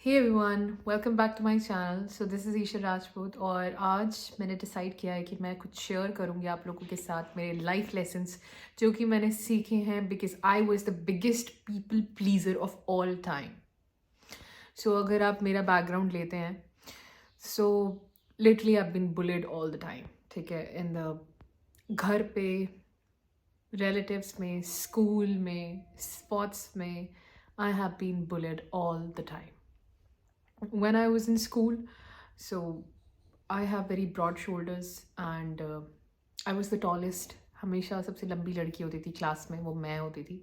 Hey everyone, welcome back to my channel. So this is Isha Rajput और आज मैंने decide किया है कि मैं कुछ शेयर करूँगी आप लोगों के साथ मेरे लाइफ लेसन्स जो कि मैंने सीखे हैं because I was the biggest people pleaser of all time. So अगर आप मेरा बैकग्राउंड लेते हैं so literally I been bullied all the time. ठीक है, इन द घर पे, रिलेटिव्स में, स्कूल में, स्पोर्ट्स में, I have been bullied all the time. When I was in school, so I have very broad shoulders and I was the tallest. हमेशा सबसे लंबी लड़की होती थी क्लास में, वो मैं होती थी.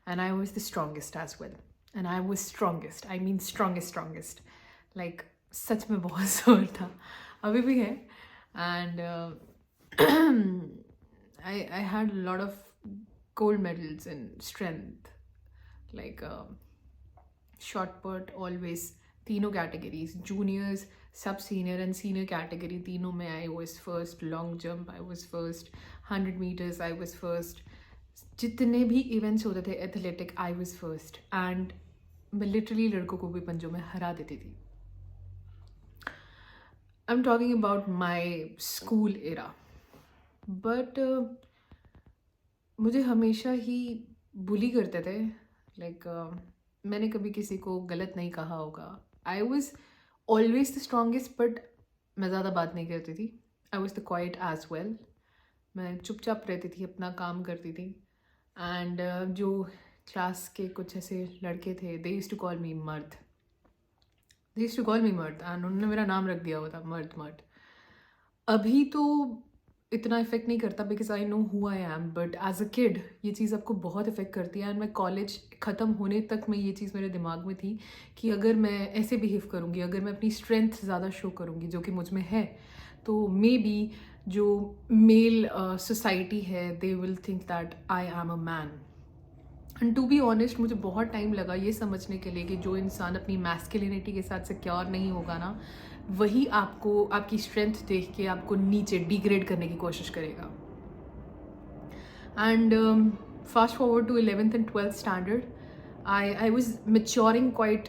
And I was the strongest as well. And I was strongest. I mean strongest. Like सच में बहुत जोर था. अभी भी है. And I had a lot of gold medals in strength. Like short put always. तीनों कैटेगरीज, जूनियर्स, सब senior and senior category, तीनों में I was first. Long jump I was first, 100 metres I was first. जितने भी events होते थे athletic I was first. And मैं literally लड़कों को भी पंजों में हरा देती थी. I am talking about my school era. But मुझे हमेशा ही बुली करते थे. लाइक मैंने कभी किसी को गलत नहीं कहा होगा. I was always the strongest but मैं ज़्यादा बात नहीं करती थी. I was the quiet as well. मैं चुपचाप रहती थी, अपना काम करती थी. एंड जो क्लास के कुछ ऐसे लड़के थे, they used to call me मर्द. एंड उन्होंने मेरा नाम रख दिया हुआ था मर्द. अभी तो इतना इफेक्ट नहीं करता because I know who I am. But as a kid ये चीज़ आपको बहुत इफेक्ट करती है. एंड मैं कॉलेज ख़त्म होने तक में ये चीज़ मेरे दिमाग में थी कि अगर मैं ऐसे बिहेव करूँगी, अगर मैं अपनी स्ट्रेंथ ज़्यादा शो करूँगी जो कि मुझ में है, तो मे बी जो मेल सोसाइटी है they will think that I am a man. And to be honest मुझे बहुत टाइम लगा ये समझने के लिए कि जो इंसान अपनी मैस्कुलिनिटी के साथ सिक्योर नहीं होगा ना, वही आपको आपकी स्ट्रेंथ देख के आपको नीचे डिग्रेड करने की कोशिश करेगा. And fast forward to 11th and 12th standard, I was maturing quite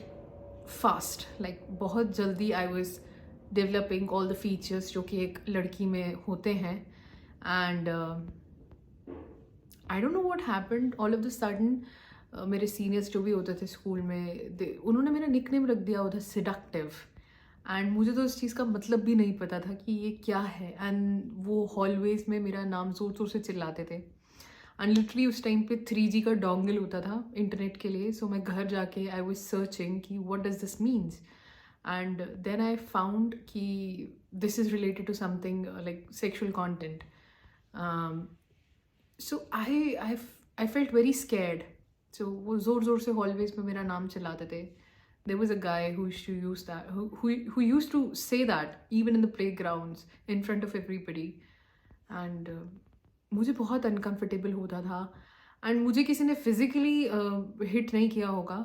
fast. Like बहुत जल्दी I was developing all the features जो कि एक लड़की में होते हैं. And I don't know what happened, all of the sudden मेरे सीनियर्स जो भी होते थे स्कूल में, उन्होंने मेरा निकनेम रख दिया हुआ था सिडक्टिव. एंड मुझे तो इस चीज़ का मतलब भी नहीं पता था कि ये क्या है. एंड वो हॉलवेज में मेरा नाम ज़ोर ज़ोर से चिल्लाते थे. एंड लिटरली उस टाइम पे 3G का डोंगल होता था इंटरनेट के लिए. सो मैं घर जाके आई वॉज सर्चिंग कि what does this means. And then I found कि this is related to something like sexual content. So I felt very scared. So वो ज़ोर ज़ोर से हॉलवेज में मेरा नाम चिल्लाते थे. There was a guy who used to use that, who used to say that even in the playgrounds in front of everybody. And मुझे बहुत अनकम्फर्टेबल होता था. एंड मुझे किसी ने फिजिकली हिट नहीं किया होगा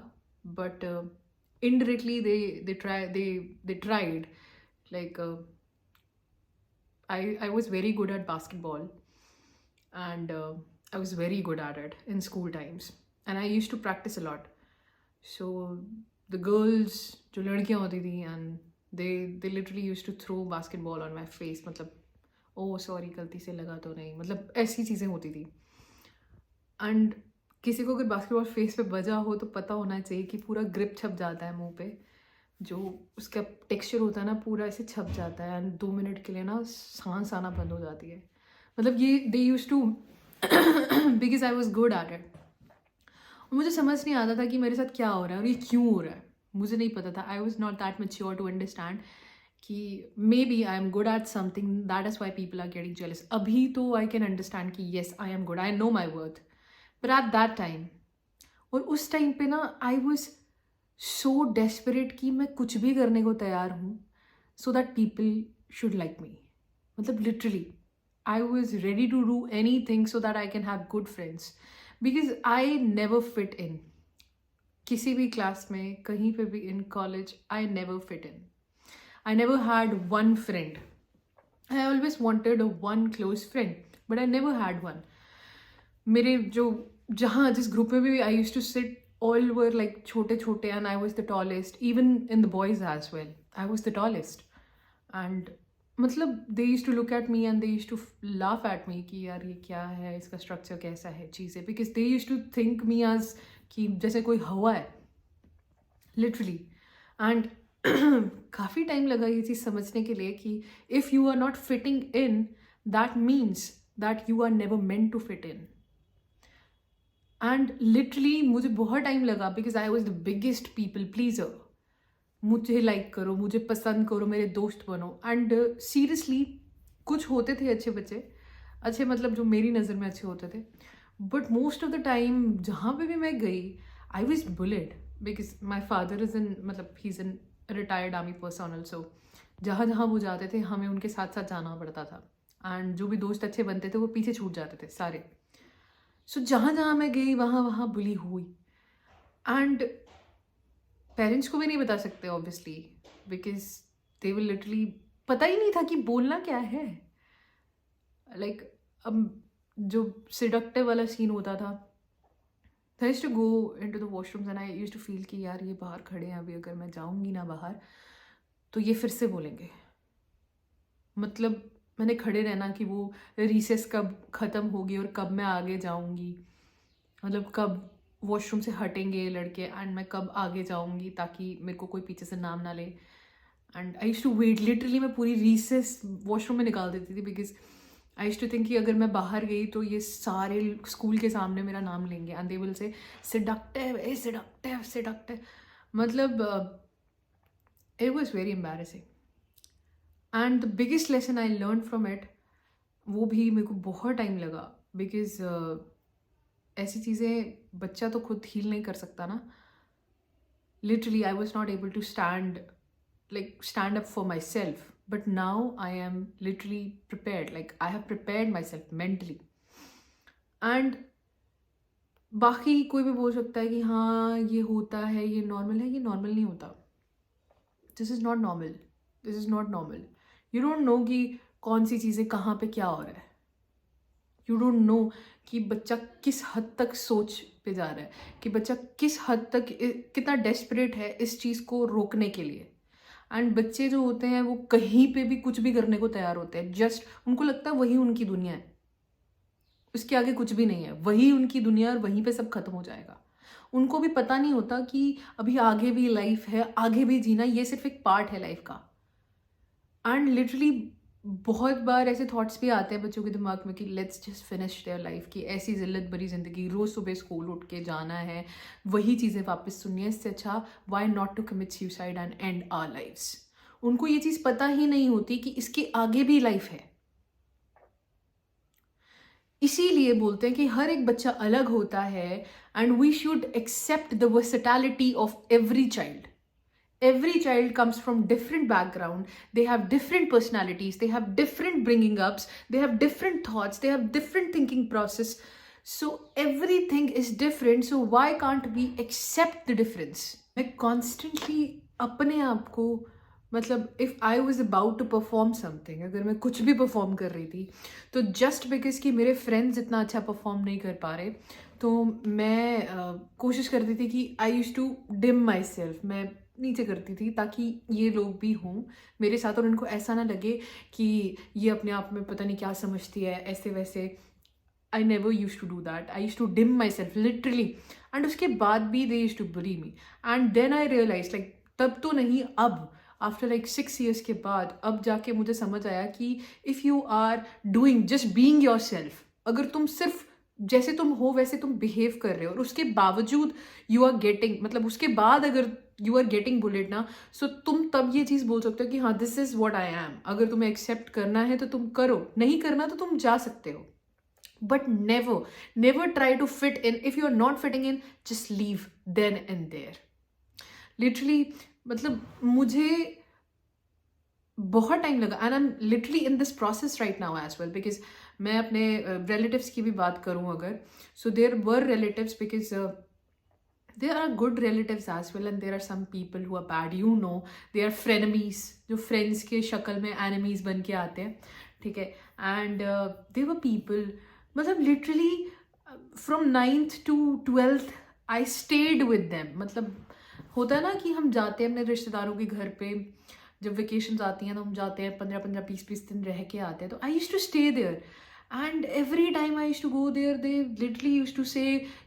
but indirectly they tried. Like I was very good at basketball and I was very good at it in school times and I used to practice a lot. So the girls जो लड़कियाँ होती थी and they literally used to throw basketball on my face. मतलब oh sorry गलती से लगा तो नहीं, मतलब ऐसी चीज़ें होती थी. एंड किसी को अगर बास्केटबॉल फेस पे बजा हो तो पता होना चाहिए कि पूरा ग्रिप छप जाता है मुंह पे. जो उसका टेक्सचर होता है ना पूरा ऐसे छप जाता है. एंड 2 मिनट के लिए ना सांस आना बंद हो जाती है. मतलब ये they used to because I was good at it. मुझे समझ नहीं आता था कि मेरे साथ क्या हो रहा है और ये क्यों हो रहा है. मुझे नहीं पता था. I was not that mature to understand कि maybe I am good at something, that is why people are getting jealous. अभी तो आई कैन अंडरस्टैंड कि yes I am good, I know my worth. But at that time और उस time पे ना I was so desperate कि मैं कुछ भी करने को तैयार हूँ so that people should like me. मतलब literally I was ready to do anything so that I can have good friends because I never fit in. किसी भी क्लास में कहीं पे भी in college I never fit in. I never had one friend. I always wanted a one close friend, but I never had one. मेरे जो जहाँ जिस ग्रुप में भी I used to sit all were like chote chote and I was the tallest. Even in the boys as well, I was the tallest. And मतलब they used to look at me and they used to laugh at me कि यार ये क्या है, इसका structure कैसा है, चीज़ें, because they used to think me as कि जैसे कोई हवा है लिटरली. एंड काफ़ी टाइम लगा ये चीज़ समझने के लिए कि if you are not fitting in, that means that you are never meant to fit in. And literally मुझे बहुत टाइम लगा because I was the biggest people pleaser. मुझे लाइक करो, मुझे पसंद करो, मेरे दोस्त बनो. एंड सीरियसली कुछ होते थे अच्छे बच्चे, अच्छे मतलब जो मेरी नज़र में अच्छे होते थे, but most of the time जहाँ पे भी मैं गई I was bullied because my father is in, मतलब ही is in retired army personnel. So जहाँ जहाँ वो जाते थे हमें उनके साथ साथ जाना पड़ता था. एंड जो भी दोस्त अच्छे बनते थे वो पीछे छूट जाते थे सारे. सो जहाँ जहाँ मैं गई वहाँ वहाँ बुली हुई. एंड पेरेंट्स को भी नहीं बता सकते obviously because they will literally, पता ही नहीं था कि बोलना क्या है. लाइक अब जो सिडक्टिव वाला सीन होता था, I used to go into the washrooms and I used to feel कि यार ये बाहर खड़े हैं, अभी अगर मैं जाऊँगी ना बाहर तो ये फिर से बोलेंगे. मतलब मैंने खड़े रहना कि वो रिसेस कब ख़त्म होगी और कब मैं आगे जाऊँगी, मतलब कब वॉशरूम से हटेंगे लड़के एंड मैं कब आगे जाऊँगी ताकि मेरे को कोई पीछे से नाम ना ले. And I used to wait, literally मैं पूरी रिसेस वॉशरूम में निकाल देती थी because I used to think कि अगर मैं बाहर गई तो ये सारे स्कूल के सामने मेरा नाम लेंगे and they will say seductive, a seductive seductive. मतलब it was very embarrassing. And the biggest lesson I learn from it, वो भी मेरे को बहुत टाइम लगा बिकॉज ऐसी चीज़ें बच्चा तो खुद हील नहीं कर सकता ना. Literally I was not able to stand up for myself, but now I am literally prepared, like I have prepared myself mentally. And बाकी कोई भी बोल सकता है कि हाँ ये होता है, ये नॉर्मल है. ये नॉर्मल नहीं होता. This is not normal, this is not normal. You don't know कि कौन सी चीज़ें कहाँ पे क्या हो रहा है. यू डोंट नो कि बच्चा किस हद तक सोच पे जा रहा है, कि बच्चा किस हद तक कितना डेस्परेट है इस चीज़ को रोकने के लिए. एंड बच्चे जो होते हैं वो कहीं पे भी कुछ भी करने को तैयार होते हैं. जस्ट उनको लगता है वही उनकी दुनिया है, उसके आगे कुछ भी नहीं है. वही उनकी दुनिया और वहीं पे सब खत्म हो जाएगा. उनको भी पता नहीं होता कि अभी आगे भी लाइफ है, आगे भी जीना, ये सिर्फ एक पार्ट है लाइफ का. एंड लिटरली बहुत बार ऐसे थॉट्स भी आते हैं बच्चों के दिमाग में कि let's just finish their life, कि ऐसी जिल्लत भरी ज़िंदगी, रोज़ सुबह स्कूल उठ के जाना है, वही चीज़ें वापस सुननी है, इससे अच्छा why not to commit suicide and and our lives. उनको ये चीज़ पता ही नहीं होती कि इसके आगे भी लाइफ है. इसीलिए बोलते हैं कि हर एक बच्चा अलग होता है and we should accept the versatility of every child. Every child comes from different background, they have different personalities, they have different bringing ups, they have different thoughts, they have different thinking process. So everything is different, so why can't we accept the difference? मैं constantly अपने आप को, मतलब if I was about to perform something, अगर मैं कुछ भी perform कर रही थी तो just because कि मेरे friends इतना अच्छा perform नहीं कर पा रहे तो मैं कोशिश करती थी कि I used to dim myself, मैं नीचे करती थी ताकि ये लोग भी हों मेरे साथ और उनको ऐसा ना लगे कि ये अपने आप में पता नहीं क्या समझती है, ऐसे वैसे. I never use to do that. I use to dim myself literally. And उसके बाद भी they use to bully me. And then I realise, like तब तो नहीं, अब आफ्टर लाइक 6 years के बाद अब जाके मुझे समझ आया कि if you are doing just being yourself, अगर तुम सिर्फ जैसे तुम हो वैसे तुम बिहेव कर रहे हो और उसके बावजूद यू आर गेटिंग, मतलब उसके बाद अगर यू आर गेटिंग बुलेट ना, सो तुम तब ये चीज़ बोल सकते हो कि हाँ this is what I am. अगर तुम्हें एक्सेप्ट करना है तो तुम करो, नहीं करना तो तुम जा सकते हो. But never try to fit in. If you are not fitting in, just leave then and there. Literally मतलब मुझे बहुत टाइम लगा and I am literally in this process right now as well. Because मैं अपने relatives की भी बात करूँ अगर, so there were relatives, because there are good relatives as well and there are some people who are bad, you know, they are frenemies, जो friends के शक्ल में enemies बन के आते हैं, ठीक है. and there were people, मतलब literally from 9th to 12th I stayed with them. मतलब होता है ना कि हम जाते हैं अपने रिश्तेदारों के घर पे, जब वेकेशंस आती हैं तो हम जाते हैं, 15-15 20-20 दिन रह के आते हैं. तो I use to stay there, and every time I use to go there, they literally use to say,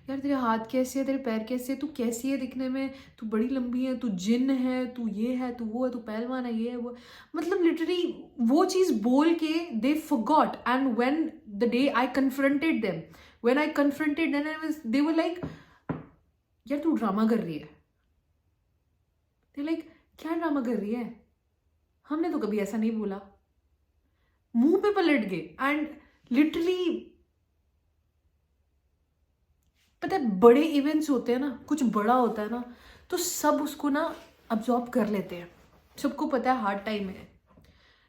यार तेरे हाथ कैसे है, तेरे पैर कैसे है, तू कैसी है दिखने में, तू बड़ी लंबी है, तू जिन है, तू ये है, तू वो है, तू पहलवान है, ये है वो. मतलब लिटरली वो चीज़ बोल के they forgot. And when the day I confronted them, when I confronted them, I was, they were like, यार तू ड्रामा कर रही है. दे लाइक, क्या ड्रामा कर रही है, हमने तो कभी ऐसा नहीं बोला. मुंह पे पलट गए. एंड लिटरली पता है, बड़े इवेंट्स होते हैं ना, कुछ बड़ा होता है ना, तो सब उसको ना अब्जॉर्ब कर लेते हैं. सबको पता है हार्ड टाइम है,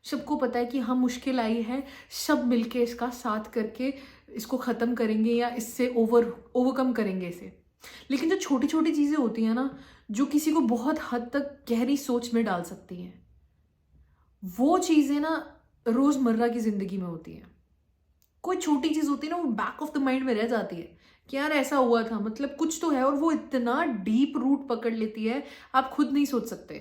सबको पता है कि हाँ मुश्किल आई है, सब मिलके इसका साथ करके इसको ख़त्म करेंगे या इससे ओवरकम करेंगे इसे. लेकिन जो छोटी छोटी चीज़ें होती हैं ना, जो किसी को बहुत हद तक गहरी सोच में डाल सकती हैं, वो चीज़ें ना रोज़मर्रा की ज़िंदगी में होती हैं. कोई छोटी चीज़ होती है ना, वो बैक ऑफ द माइंड में रह जाती है कि यार ऐसा हुआ था, मतलब कुछ तो है, और वो इतना डीप रूट पकड़ लेती है, आप खुद नहीं सोच सकते.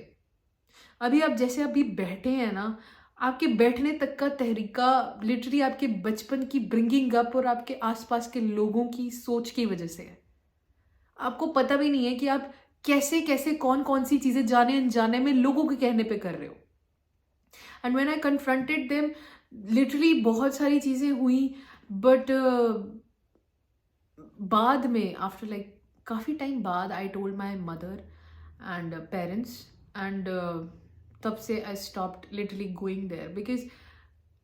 अभी आप जैसे अभी बैठे हैं ना, आपके बैठने तक का तरीका लिटरली आपके बचपन की ब्रिंगिंग अप और आपके आसपास के लोगों की सोच की वजह से है. आपको पता भी नहीं है कि आप कैसे कैसे कौन कौन सी चीज़ें जाने अनजाने में लोगों के कहने पे कर रहे हो. And when I confronted them, literally बहुत सारी चीज़ें हुई, बट बाद में आफ्टर लाइक काफ़ी टाइम बाद I told my mother and parents, and तब से I stopped literally going there, because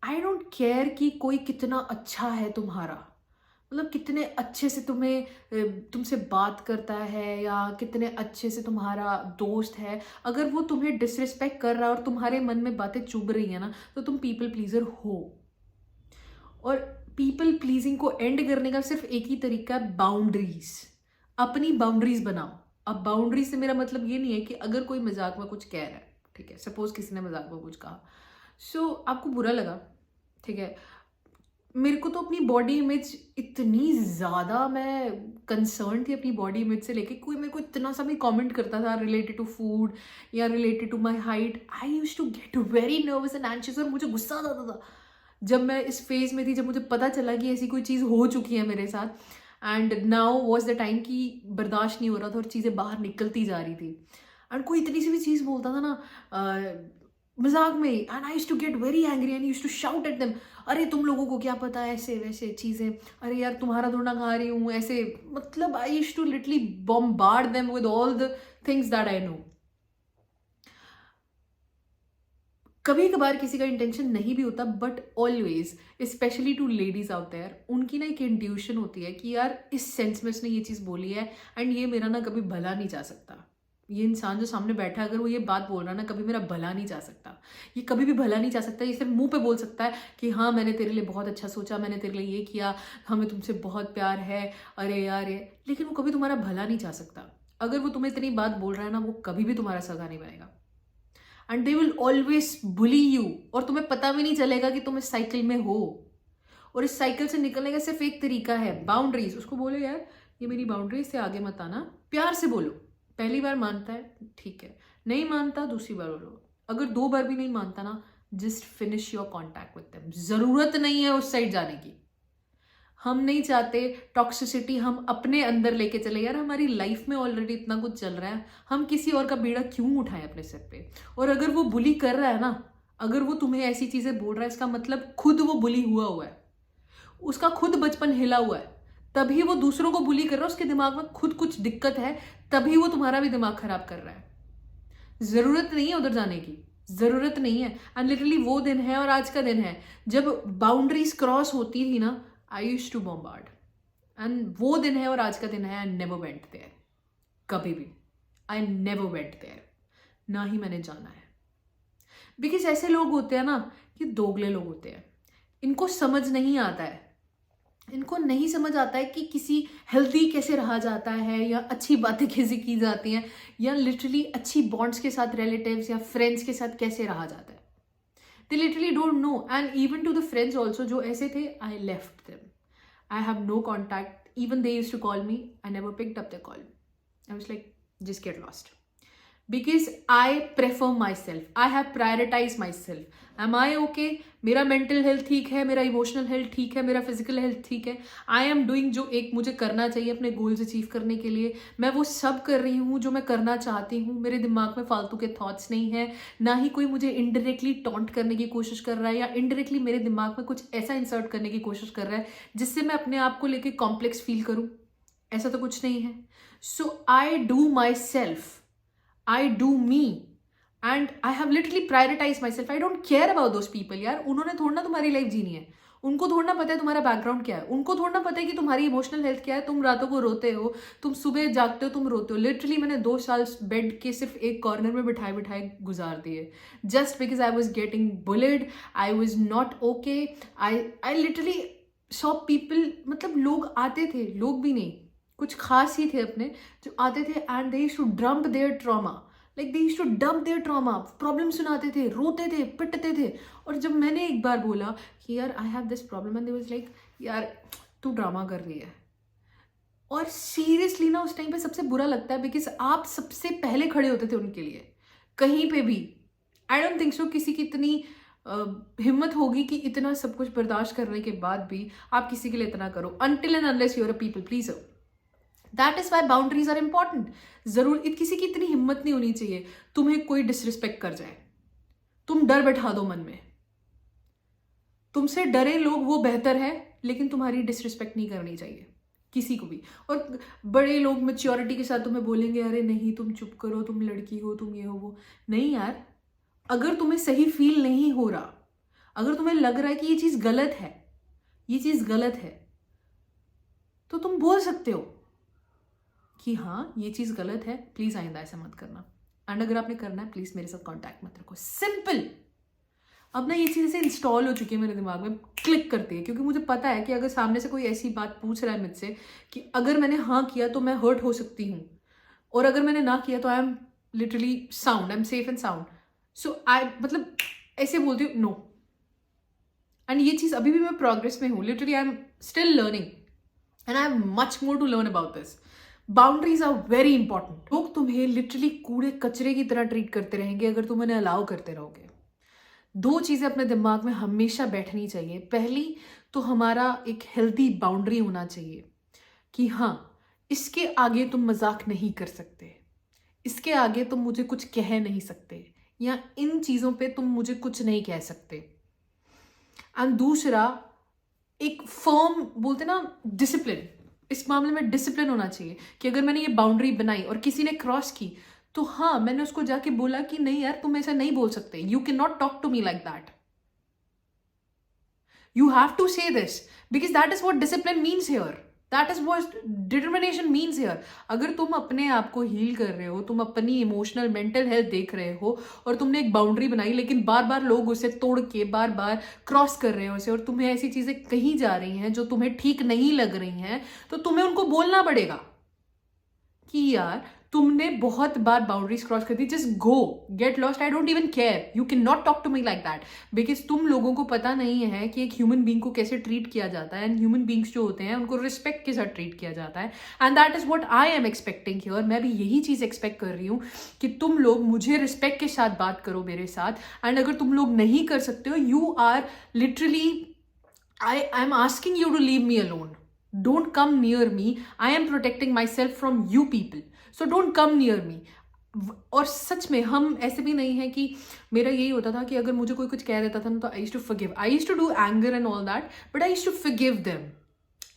I don't care कि कोई कितना अच्छा है तुम्हारा, मतलब कितने अच्छे से तुमसे बात करता है या कितने अच्छे से तुम्हारा दोस्त है. अगर वो तुम्हें डिसरिस्पेक्ट कर रहा है और तुम्हारे मन में बातें चुभ रही है ना, तो तुम पीपल प्लीजर हो. और पीपल प्लीजिंग को एंड करने का सिर्फ एक ही तरीका है, बाउंड्रीज. अपनी बाउंड्रीज बनाओ. अब बाउंड्रीज से मेरा मतलब ये नहीं है कि अगर कोई मजाक में कुछ कह रहा है, ठीक है, सपोज किसी ने मजाक में कुछ कहा, सो आपको बुरा लगा, ठीक है, मेरे को तो अपनी बॉडी इमेज इतनी ज़्यादा, मैं कंसर्न थी अपनी बॉडी इमेज से लेके, कोई मेरे को इतना सा भी कमेंट करता था रिलेटेड टू फूड या related to my height, I used to get very nervous and anxious, और मुझे गुस्सा आ जाता था जब मैं इस फेज में थी, जब मुझे पता चला कि ऐसी कोई चीज़ हो चुकी है मेरे साथ. And now was the time कि बर्दाश्त नहीं हो रहा था और चीज़ें बाहर निकलती जा रही थी. एंड कोई इतनी सी भी चीज़ बोलता था ना मजाक में, and I used to get very angry and used to shout at them, अरे तुम लोगों को क्या पता है ऐसे वैसे चीज़ें, अरे यार तुम्हारा थोड़ा खा रही हूँ ऐसे. मतलब I used to literally bombard them with all the things that I know. कभी कभार किसी का इंटेंशन नहीं भी होता, but always specially to ladies out there, उनकी ना एक इंट्यूशन होती है कि यार इस सेंस में इसने ये चीज़ बोली है एंड ये मेरा ना कभी भला नहीं जा सकता. ये इंसान जो सामने बैठा है, अगर वो ये बात बोल रहा है ना, कभी मेरा भला नहीं जा सकता, ये कभी भी भला नहीं जा सकता. ये सिर्फ मुंह पे बोल सकता है कि हाँ मैंने तेरे लिए बहुत अच्छा सोचा, मैंने तेरे लिए ये किया, हमें तुमसे बहुत प्यार है, अरे यार ये, लेकिन वो कभी तुम्हारा भला नहीं चाह सकता. अगर वो तुम्हें इतनी बात बोल रहा है ना, वो कभी भी तुम्हारा सगा नहीं बनेगा. And they will always bully you, और तुम्हें पता भी नहीं चलेगा कि तुम इस साइकिल में हो. और इस साइकिल से निकलने का सिर्फ एक तरीका है, बाउंड्रीज. उसको बोलो यार ये मेरी बाउंड्रीज से आगे मत आना, प्यार से बोलो. पहली बार मानता है ठीक है, नहीं मानता दूसरी बार बोलो. अगर 2 बार भी नहीं मानता ना, just finish your contact with them. जरूरत नहीं है उस साइड जाने की. हम नहीं चाहते टॉक्सिसिटी हम अपने अंदर लेके चले. यार हमारी लाइफ में ऑलरेडी इतना कुछ चल रहा है, हम किसी और का बीड़ा क्यों उठाएं अपने सिर पे. और अगर वो बुली कर रहा है ना, अगर वो तुम्हें ऐसी चीजें बोल रहा है, इसका मतलब खुद वो बुली हुआ है, उसका खुद बचपन हिला हुआ है, तभी वो दूसरों को बुली कर रहा है. उसके दिमाग में खुद कुछ दिक्कत है, तभी वो तुम्हारा भी दिमाग खराब कर रहा है. जरूरत नहीं है उधर जाने की, जरूरत नहीं है. एंड लिटरली वो दिन है और आज का दिन है जब बाउंड्रीज क्रॉस होती थी ना, I used to bombard. And वो दिन है और आज का दिन है, आई नेवर वेंट देयर. कभी भी आई नेवर वेंट देयर, ना ही मैंने जाना है. बिकॉज ऐसे लोग होते हैं ना, ये दोगले लोग होते हैं. इनको समझ नहीं आता है, इनको नहीं समझ आता है कि किसी हेल्दी कैसे रहा जाता है, या अच्छी बातें कैसे की जाती हैं, या लिटरली अच्छी बॉन्ड्स के साथ रिलेटिव्स या फ्रेंड्स के साथ कैसे रहा जाता है. They literally don't know. And even to the friends also जो ऐसे थे, I left them. I have no contact even they used to call me, I never picked up their call. I was like, just get lost. Because I prefer myself. I have prioritized myself. Am I okay? मेरा mental health ठीक है, मेरा emotional health ठीक है, मेरा physical health ठीक है. I am doing जो एक मुझे करना चाहिए अपने goals achieve करने के लिए. मैं वो सब कर रही हूँ जो मैं करना चाहती हूँ. मेरे दिमाग में फालतू के thoughts नहीं है. ना ही कोई मुझे indirectly taunt करने की कोशिश कर रहा है या indirectly मेरे दिमाग में कुछ ऐसा insert करने की कोशिश कर रहा है जिससे मैं अपने आप को लेके complex feel करूँ. ऐसा तो कुछ नहीं है. So I do myself. I do me. And I have literally prioritized myself. I don't care about those people यार. उन्होंने थोड़ा ना तुम्हारी लाइफ जीनी है. उनको थोड़ा ना पता है तुम्हारा बैकग्राउंड क्या है. उनको थोड़ा ना पता है कि तुम्हारी इमोशनल हेल्थ क्या है. तुम रातों को रोते हो, तुम सुबह जागते हो, तुम रोते हो. लिटरली मैंने 2 साल बेड के सिर्फ एक कॉर्नर में बिठाए बिठाए गुजार दिए. Just because I was getting bullied. I was not okay. I literally saw people, मतलब लोग आते थे, लोग भी नहीं, कुछ खास ही थे अपने जो आते थे and they used to dump their trauma. Like they used to dump their trauma. Problem सुनाते थे, रोते थे, पिटते थे. और जब मैंने एक बार बोला कि यार I have this problem and they was like यार तू ड्रामा कर रही है. और सीरियसली ना उस टाइम पे सबसे बुरा लगता है बिकॉज आप सबसे पहले खड़े होते थे उनके लिए कहीं पे भी. आई डोंट थिंक सो किसी की इतनी हिम्मत होगी कि इतना सब कुछ बर्दाश्त करने के बाद भी आप किसी के लिए इतना करो. Until and unless you are a people pleaser. That is why boundaries are important. जरूर किसी की इतनी हिम्मत नहीं होनी चाहिए तुम्हें कोई डिसरिस्पेक्ट कर जाए. तुम डर बैठा दो मन में. तुमसे डरे लोग वो बेहतर है, लेकिन तुम्हारी डिसरिस्पेक्ट नहीं करनी चाहिए किसी को भी. और बड़े लोग मैच्योरिटी के साथ तुम्हें बोलेंगे अरे नहीं तुम चुप करो, तुम लड़की हो, तुम ये हो वो. नहीं यार, अगर तुम्हें सही फील नहीं हो रहा, अगर तुम्हें लग रहा है कि ये चीज गलत है, ये चीज गलत है, तो तुम बोल सकते हो कि हाँ ये चीज़ गलत है, प्लीज़ आइंदा ऐसा मत करना. एंड अगर आपने करना है प्लीज़ मेरे साथ कांटेक्ट मत रखो. सिंपल. अब ना ये चीज़ ऐसे इंस्टॉल हो चुकी है मेरे दिमाग में, क्लिक करती है, क्योंकि मुझे पता है कि अगर सामने से कोई ऐसी बात पूछ रहा है मुझसे कि अगर मैंने हाँ किया तो मैं हर्ट हो सकती हूँ, और अगर मैंने ना किया तो I am literally sound, I am safe and sound. So I मतलब ऐसे बोलती हूँ नो. एंड ये चीज़ अभी भी मैं प्रोग्रेस में हूँ. Literally I am still learning and I have much more to learn about this. Boundaries are very important. लोग तुम्हें लिटरली कूड़े कचरे की तरह ट्रीट करते रहेंगे अगर तुम उन्हें अलाउ करते रहोगे. 2 चीज़ें अपने दिमाग में हमेशा बैठनी चाहिए. पहली तो हमारा एक हेल्दी बाउंड्री होना चाहिए कि हाँ इसके आगे तुम मजाक नहीं कर सकते, इसके आगे तुम मुझे कुछ कह नहीं सकते, या इन चीज़ों पे तुम मुझे कुछ नहीं कह सकते. एंड दूसरा एक फर्म बोलते ना डिसिप्लिन. इस मामले में डिसिप्लिन होना चाहिए कि अगर मैंने ये बाउंड्री बनाई और किसी ने क्रॉस की तो हाँ मैंने उसको जाके बोला कि नहीं यार तुम ऐसा नहीं बोल सकते. You can not talk to me like that. You have to say this because that is what discipline means here. That is what determination means here. अगर तुम अपने आप को हील कर रहे हो, तुम अपनी इमोशनल मेंटल हेल्थ देख रहे हो और तुमने एक बाउंड्री बनाई, लेकिन बार बार लोग उसे तोड़ के बार बार क्रॉस कर रहे हो उसे, और तुम्हें ऐसी चीजें कही जा रही हैं जो तुम्हें ठीक नहीं लग रही हैं, तो तुम्हें उनको बोलना पड़ेगा कि यार तुमने बहुत बार बाउंड्रीज क्रॉस कर दी, just go get lost, I don't even care, you can not talk to me like that. Because तुम लोगों को पता नहीं है कि एक ह्यूमन बींग को कैसे ट्रीट किया जाता है. एंड ह्यूमन बींग्स जो होते हैं उनको रिस्पेक्ट के साथ ट्रीट किया जाता है. And that is what I am expecting here. मैं भी यही चीज एक्सपेक्ट कर रही हूँ कि तुम लोग मुझे रिस्पेक्ट के साथ बात करो मेरे साथ. एंड अगर तुम लोग नहीं कर सकते हो, you are literally, I am asking you to leave me alone. Don't come near me. I am protecting myself from you people. So don't come near me. और सच में हम ऐसे भी नहीं है कि मेरा यही होता था कि अगर मुझे कोई कुछ कह देता था ना तो I used to forgive. I used to do anger and all that, but I used to forgive them.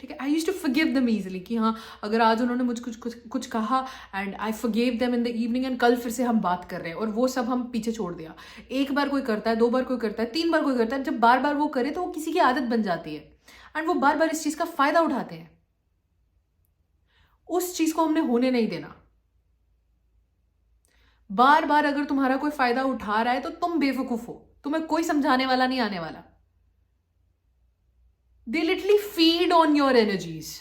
ठीक है, I used to forgive them easily कि हाँ अगर आज उन्होंने मुझे कुछ कहा and I forgive them in the evening, and कल फिर से हम बात कर रहे हैं, और वो सब हम पीछे छोड़ दिया. एक बार कोई करता है, 2 बार कोई करता है, 3 बार कोई करता है. जब बार बार वो करे तो वो किसी की आदत बन जाती है एंड वो बार बार इस चीज का फायदा उठाते हैं. उस चीज को हमने होने नहीं देना. बार बार अगर तुम्हारा कोई फायदा उठा रहा है तो तुम बेवकूफ हो, तुम्हें कोई समझाने वाला नहीं आने वाला. They literally feed on your energies.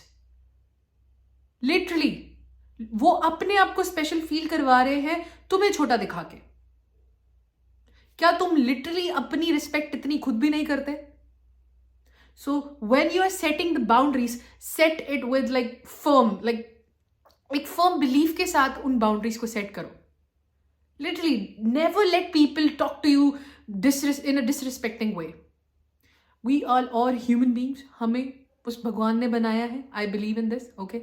Literally वो अपने आप को स्पेशल फील करवा रहे हैं तुम्हें छोटा दिखा के. क्या तुम लिटरली अपनी रिस्पेक्ट इतनी खुद भी नहीं करते? So when you are setting the boundaries, set it with like firm, like एक firm belief के साथ उन boundaries को set करो. Literally, never let people talk to you in a disrespecting way. We all are human beings. हमें उस भगवान ने बनाया है. I believe in this, okay?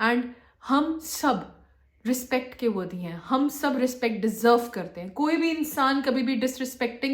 And हम सब रिस्पेक्ट के वर्दी हैं. हम सब रिस्पेक्ट डिजर्व करते हैं. कोई भी इंसान कभी भी डिसरिस्पेक्ट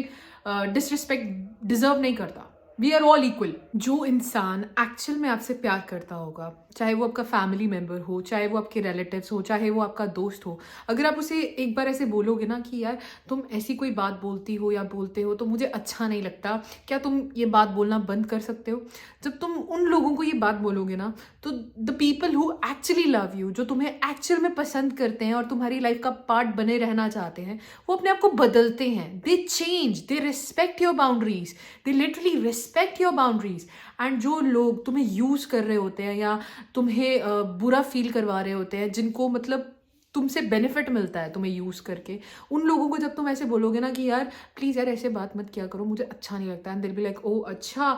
डिजर्व नहीं करता. We are all equal. जो इंसान एक्चुअल में आपसे प्यार करता होगा, चाहे वो आपका फैमिली मेम्बर हो, चाहे वो आपके रिलेटिव्स हो, चाहे वो आपका दोस्त हो, अगर आप उसे एक बार ऐसे बोलोगे ना कि यार तुम ऐसी कोई बात बोलती हो या बोलते हो तो मुझे अच्छा नहीं लगता, क्या तुम ये बात बोलना बंद कर सकते हो? जब तुम उन लोगों को ये बात बोलोगे ना, तो the people who actually love you, जो तुम्हें एक्चुअल में पसंद करते हैं और तुम्हारी लाइफ का पार्ट बने रहना चाहते हैं, वो अपने आप को बदलते हैं. दे change, they respect your boundaries, they literally respect your boundaries. And जो लोग तुम्हें यूज़ कर रहे होते हैं या तुम्हें बुरा फील करवा रहे होते हैं, जिनको मतलब तुमसे बेनिफिट मिलता है तुम्हें यूज़ करके, उन लोगों को जब तुम ऐसे बोलोगे ना कि यार प्लीज़ यार ऐसे बात मत किया करो, मुझे अच्छा नहीं लगता, एंड दिल बी लाइक ओ अच्छा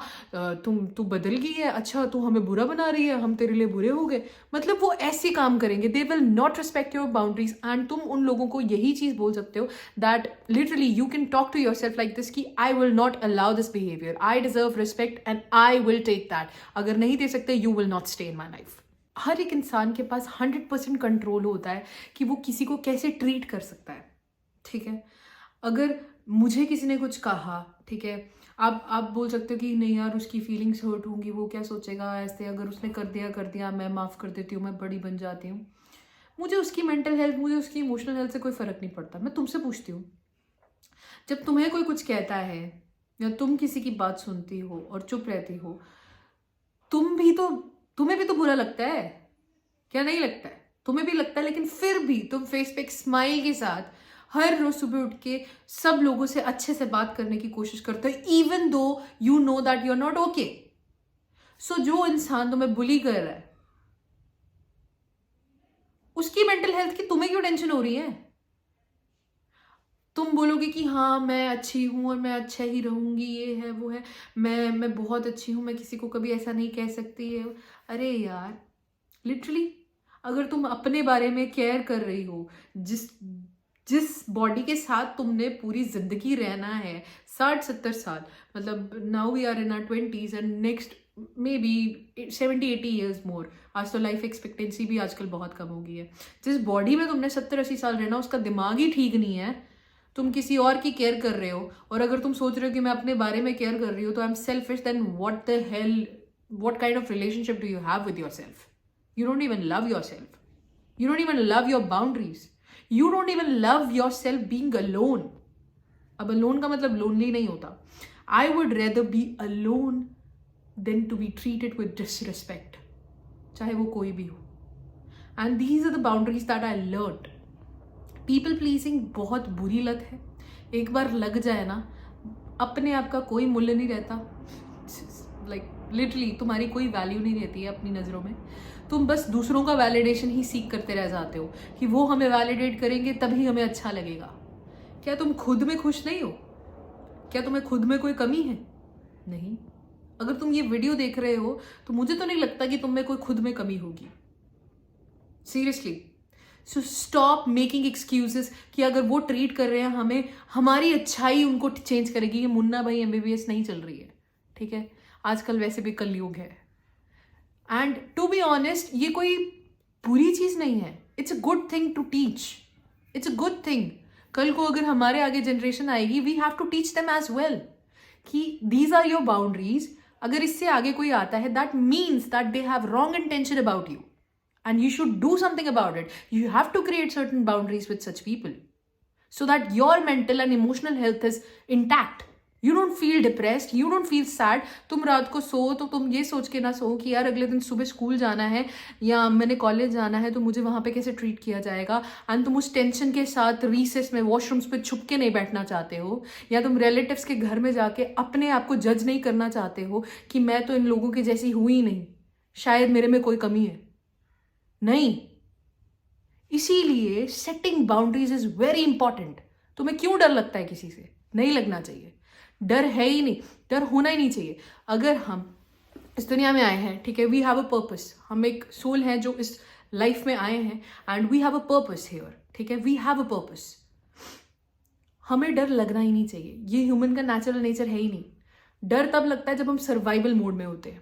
तू बदल गई है, अच्छा तू हमें बुरा बना रही है, हम तेरे लिए बुरे हो गए, मतलब वो ऐसे काम करेंगे. They will not respect your boundaries. And तुम उन लोगों को यही चीज़ बोल सकते हो that literally you can talk to your self like this कि I will not allow this behaviour, I deserve respect and I will take that. अगर नहीं दे सकते, you will not stay in my life. हर एक इंसान के पास 100% control होता है कि वो किसी को कैसे ट्रीट कर सकता है. ठीक है, अगर मुझे किसी ने कुछ कहा, ठीक है, आप बोल सकते हो कि नहीं यार उसकी फीलिंग्स हर्ट होंगी, वो क्या सोचेगा, ऐसे अगर उसने कर दिया मैं माफ़ कर देती हूँ, मैं बड़ी बन जाती हूँ. मुझे उसकी मेंटल हेल्थ, मुझे उसकी इमोशनल हेल्थ से कोई फ़र्क नहीं पड़ता. मैं तुमसे पूछती हूँ, जब तुम्हें कोई कुछ कहता है या तुम किसी की बात सुनती हो और चुप रहती हो, तुम्हें भी तो बुरा लगता है, क्या नहीं लगता है? तुम्हें भी लगता है, लेकिन फिर भी तुम फेस पे एक स्माइल के साथ हर रोज सुबह उठ के सब लोगों से अच्छे से बात करने की कोशिश करते हो, even though you know that you are not okay. So जो इंसान तुम्हें बुली कर रहा है, उसकी मेंटल हेल्थ की तुम्हें क्यों टेंशन हो रही है? तुम बोलोगे कि हाँ मैं अच्छी हूँ और मैं अच्छा ही रहूँगी, ये है वो है, मैं बहुत अच्छी हूँ, मैं किसी को कभी ऐसा नहीं कह सकती है. अरे यार लिटरली, अगर तुम अपने बारे में केयर कर रही हो, जिस बॉडी के साथ तुमने पूरी जिंदगी रहना है, 60-70 साल, मतलब now we are in our 20s and next may be 70-80 years more. आज तो लाइफ एक्सपेक्टेंसी भी आजकल बहुत कम हो गई है. जिस बॉडी में तुमने 70-80 साल रहना, उसका दिमाग ही ठीक नहीं है, तुम किसी और की केयर कर रहे हो. और अगर तुम सोच रहे हो कि मैं अपने बारे में केयर कर रही हूँ तो I am selfish, then what the hell, what kind of relationship do you have with yourself? You don't even love yourself. You don't even love your boundaries. You don't even love yourself being alone. अब alone का मतलब lonely नहीं होता. I would rather be alone than to be treated with disrespect. चाहे वो कोई भी हो. And these are the boundaries that I learned. People pleasing बहुत बुरी लत है. एक बार लग जाए ना, अपने आप का कोई मूल्य नहीं रहता. Like literally तुम्हारी कोई वैल्यू नहीं रहती है अपनी नज़रों में. तुम बस दूसरों का वैलिडेशन ही सीख करते रह जाते हो कि वो हमें वैलिडेट करेंगे तभी हमें अच्छा लगेगा. क्या तुम खुद में खुश नहीं हो? क्या तुम्हें खुद में कोई कमी है? नहीं. अगर तुम ये वीडियो देख रहे हो तो मुझे तो नहीं लगता कि तुम में कोई खुद में कमी होगी. Seriously. So stop making excuses कि अगर वो ट्रीट कर रहे हैं हमें, हमारी अच्छाई उनको चेंज करेगी. ये मुन्ना भाई MBBS नहीं चल रही है. ठीक है, आजकल वैसे भी कलयुग है. एंड टू बी ऑनेस्ट, ये कोई बुरी चीज़ नहीं है. It's a good thing to teach. It's a good thing. कल को अगर हमारे आगे जनरेशन आएगी, we have to teach them as well कि दीज आर योर बाउंड्रीज. अगर इससे आगे कोई आता है, that means that they have wrong intention about you and you should do something about it. You have to create certain boundaries with such people so that your mental and emotional health is intact. You don't feel depressed, you don't feel sad. तुम रात को सो तो तुम ये सोच के ना सो कि यार अगले दिन सुबह स्कूल जाना है या मैंने कॉलेज जाना है तो मुझे वहाँ पे कैसे ट्रीट किया जाएगा. एंड तुम उस टेंशन के साथ रीसेस में वॉशरूम्स पे छुप के नहीं बैठना चाहते हो, या तुम रिलेटिव्स के घर में जाके अपने आप को जज नहीं करना चाहते हो कि मैं तो इन लोगों की जैसी हुई ही नहीं, शायद मेरे में कोई कमी है. नहीं. इसीलिए setting boundaries is very important. तुम्हें क्यों डर लगता है किसी से? नहीं लगना चाहिए. डर है ही नहीं, डर होना ही नहीं चाहिए. अगर हम इस दुनिया में आए हैं, ठीक है, वी हैव अ पर्पस, हम एक सोल हैं जो इस लाइफ में आए हैं, and we have a purpose here, ठीक है, वी हैव अ पर्पस. हमें डर लगना ही नहीं चाहिए, ये ह्यूमन का नेचुरल नेचर है ही नहीं. डर तब लगता है जब हम सर्वाइवल मोड में होते हैं.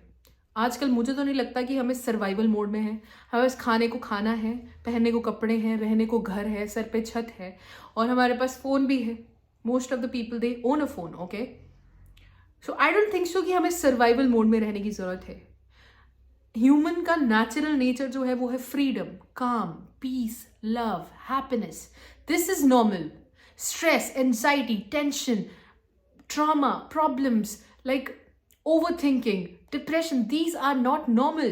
आजकल मुझे तो नहीं लगता कि हम इस सर्वाइवल मोड में हैं. हमें बस खाने को खाना है, पहनने को कपड़े हैं, रहने को घर है, सर पे छत है, और हमारे पास फ़ोन भी है. Most of the people they own a phone. Okay, so I don't think so कि हमें सर्वाइवल मोड में रहने की ज़रूरत है. ह्यूमन का नेचुरल नेचर जो है वो है freedom, calm, peace, love, happiness. This is normal. Stress, anxiety, tension, trauma, problems like overthinking, depression, these are not normal.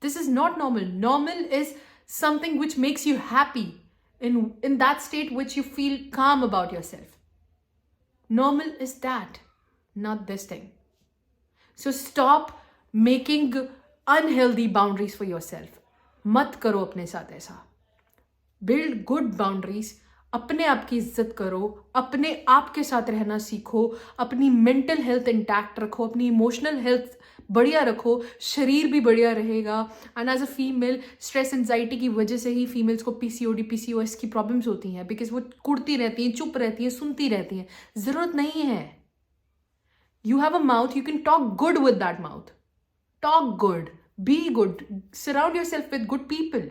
This is not normal. Normal is something which makes you happy, in that state which you feel calm about yourself. Normal is that, not this thing. So stop making unhealthy boundaries for yourself. मत करो अपने साथ ऐसा. Build good boundaries. अपने आप की इज्जत करो, अपने आप के साथ रहना सीखो, अपनी मेंटल हेल्थ इंटैक्ट रखो, अपनी इमोशनल हेल्थ बढ़िया रखो, शरीर भी बढ़िया रहेगा. And as a female, stress anxiety की वजह से ही फीमेल्स को पीसीओडी, पीसीओएस की प्रॉब्लम्स होती हैं, बिकॉज वो कुड़ती रहती हैं, चुप रहती हैं, सुनती रहती हैं. ज़रूरत नहीं है. You have a mouth, you can talk good with that mouth. Talk good, be good, surround your self with good people,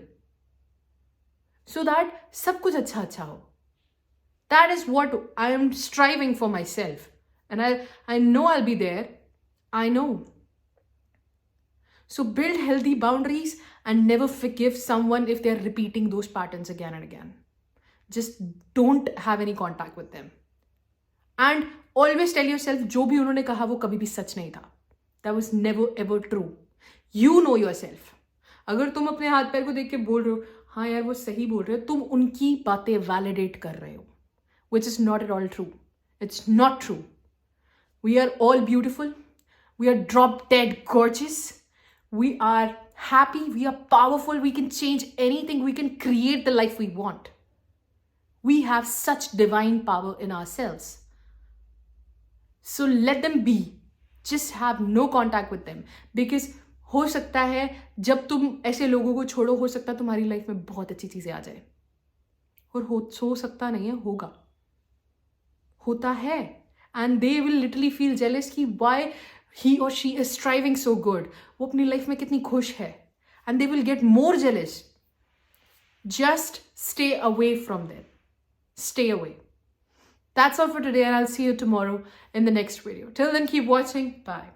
so that सब कुछ अच्छा अच्छा हो. That is what I am striving for myself, and I know I'll be there. I know. So build healthy boundaries and never forgive someone if they are repeating those patterns again and again. Just don't have any contact with them. And always tell yourself, जो भी उन्होंने कहा वो कभी भी सच नहीं था. That was never ever true. You know yourself. अगर तुम अपने हाथ पैर को देख के बोल रहे हो हाँ यार वो सही बोल रहे हो, तुम उनकी बातें वैलिडेट कर रहे हो, which is not at all true. It's not true. We are all beautiful. We are drop dead gorgeous. We are happy. We are powerful. We can change anything. We can create the life we want. We have such divine power in ourselves. So let them be. Just have no contact with them, because हो सकता है जब तुम ऐसे लोगों को छोड़ो, हो सकता है तुम्हारी लाइफ में बहुत अच्छी चीज़ें आ जाए. और हो सकता नहीं है, होता है. And they will literally feel jealous कि वाई ही और she is striving so good. वो अपनी लाइफ में कितनी खुश है, and they will get more jealous. Just stay away from them. Stay away. That's all for today, and I'll see you tomorrow in the next video. Till then, keep watching. Bye.